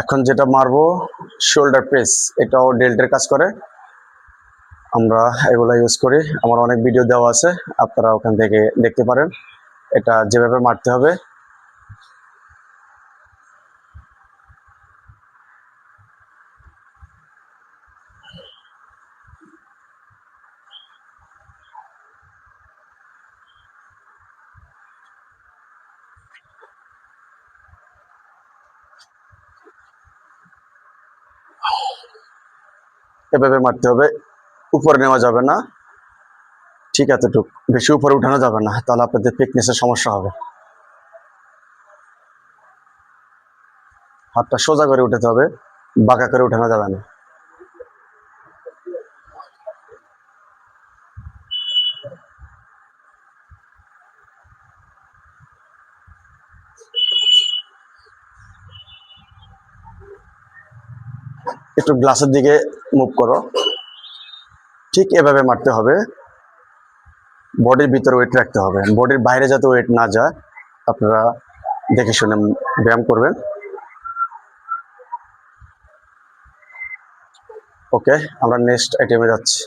এখন যেটা মারবো শোল্ডার প্রেস, এটাও ডেল্টের কাজ করে। আমরা এগুলো ইউজ করি, আমার অনেক ভিডিও দেওয়া আছে, আপনারা ওখান থেকে দেখতে পারেন। এটা যেভাবে মারতে হবে এভাবে মারতে হবে, উপরে নেওয়া যাবে না, ঠিক এতটুকু, বেশি উপরে উঠানো যাবে না, তাহলে আপনাদের ফিটনেসের সমস্যা হবে। হাতটা সোজা করে উঠাতে হবে, বাঁকা করে উঠানো যাবে না। একটু গ্লাসের দিকে মুভ করো, ঠিক এভাবে মারতে হবে। বডির ভিতরে ওয়েট রাখতে হবে, বডির বাইরে যাতে ওয়েট না যায়, আপনারা দেখে শুনে ব্যায়াম করবেন। ওকে, আমরা নেক্সট আইটেমে যাচ্ছি।